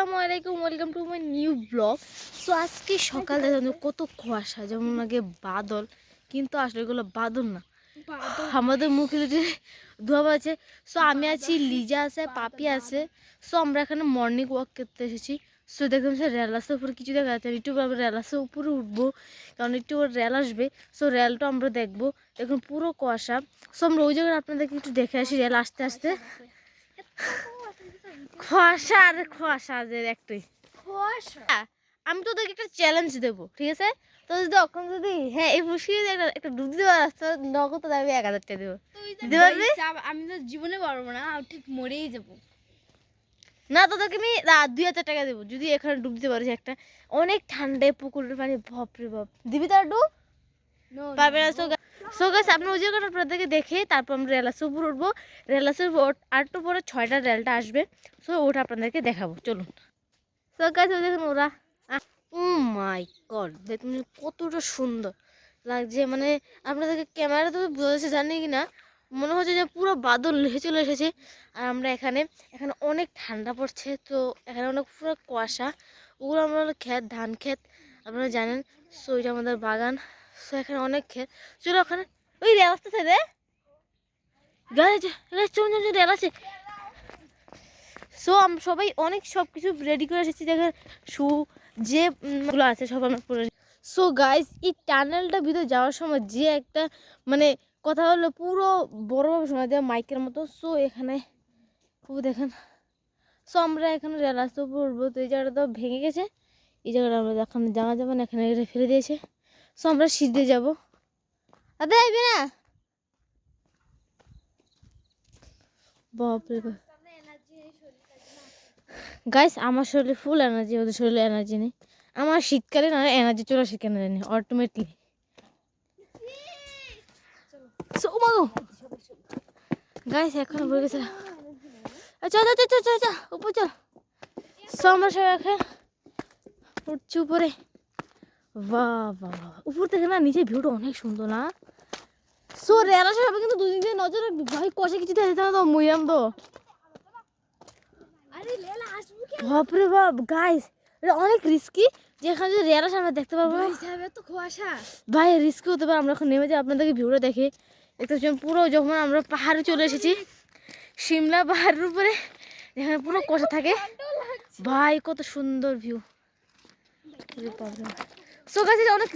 আসসালামু আলাইকুম, welcome to my new blog. So আজকে সকালে কত কুয়াশা, যেমন আগে বাদল, কিন্তু আসলে এগুলো বাদল না, আমাদের মুখে যে ধোয়া আছে। সো আমি আছি, লিজা আছে, পাপি আছে। সো আমরা এখানে মর্নিং ওয়াক করতে এসেছি। সো দেখলাম সে রেল রাস্তার উপরে কিছু দেখা যাচ্ছে, একটু রেল রাস্তার উপরে উঠবো, কারণ একটু রেল আসবে। সো রেলটা আমরা দেখবো। এখন পুরো কুয়াশা। সো আমরা ওই জায়গায় আপনাদেরকে একটু দেখে আসি রেল আসতে আসতে। কুয়াশা আর কুয়াশা একটাই কুয়াশা। আমি তোদেরকে একটা চ্যালেঞ্জ দেবো, ঠিক আছে? তো যদি এখন যদি হ্যাঁ এই মুশকিল একটা ডুব দিতে পারছ, নগদ তো আমি 1000 টাকা দেবো। দিতে পারবি? আমি তো জীবনে পারবো না, ঠিক মরেই যাবো। না, তোদেরকে আমি 2000 টাকা দেবো যদি এখানে ডুব দিতে পারিস। একটা অনেক ঠান্ডায় পুকুরের পানি, বাপরে বাপ। দিবি তার ডুব? পারবে না। সো গাইস, আপনি ওই জায়গাটা আপনাদেরকে দেখে তারপর আমরা রেলাসের উপর উঠবো। রেলাসের আর একটু পরে 6টার রেলটা আসবে। সো ওটা আপনাদেরকে দেখাবো, চলুন। সো গাইস, ওই দেখুন ওরা। ও মাই গড, দেখুন কতটা সুন্দর লাগছে। মানে আপনাদেরকে ক্যামেরা তো বোঝাচ্ছে জানি কি না, মনে হচ্ছে যে পুরো বাদল লেগে চলে এসেছে। আর আমরা এখানে অনেক ঠান্ডা পড়ছে, তো এখানে অনেক পুরো কুয়াশা। ওগুলো আমরা ক্ষেত, ধান ক্ষেত, আপনারা জানেন। সো এটা আমাদের বাগান। সো এখানে অনেক ক্ষেত। চলো ওখানে ওই রেল আসতেছে রে, গাছ চলুন চলুন, রেল আছে। সো আমরা সবাই অনেক সব কিছু রেডি করে এসেছি। দেখেন শু যে গুলো আছে সব আমরা পরে। সো গাইস, এই টানেলটা ভিতরে যাওয়ার সময় যে একটা মানে কথা হলো, পুরো বড়ভাবে শোনা যায় মাইকের মতো। সো এখানে দেখেন, সো আমরা এখানে রেল রাস্তা উপর উঠবো। তো এই জায়গাটা তো ভেঙে গেছে, এই জায়গাটা আমরা এখানে যাওয়া যাবে না, এখানে এটা ফেলে দিয়েছে। সো আমরা সিঁড়ি যাবো। আদে আইবে না, বাপরে বাপ। গাইস, আমার শরীরে ফুল এনার্জি, ওদের শরীরে এনার্জি নেই। আমার শীতকালে না এনার্জি চলে আসে কেন জানি, অটোমেটিকলি। গাইস এখন বলে গেছে, চল চল চল চল চল উপর চল। সো আমরা সবাই এখন উঠছি উপরে। বাহ বাহ, উপর থেকে না নিচে ভিউটা অনেক সুন্দর না? সো রেলা সবাই কিন্তু দুদিন দিয়ে নজর রাখবি ভাই, কষে কিছু দেখতে না তো মুইয়াম তো। বাপরে বাপ গাইস, এটা অনেক রিস্কি। যেখানে যদি রেল আসে আমরা দেখতে পাবো না, তো কুয়াশা ভাই রিস্কি হতে পারে। আমরা এখন নেমে যাই, আপনাদেরকে ভিউটা দেখে দেখতে পাচ্ছেন। পুরো যখন আমরা পাহাড়ে চলে এসেছি, সিমলা পাহাড়ের উপরে, যেখানে পুরো কুয়াশা থাকে। ভাই কত সুন্দর ভিউ। সো গাইস, অনেক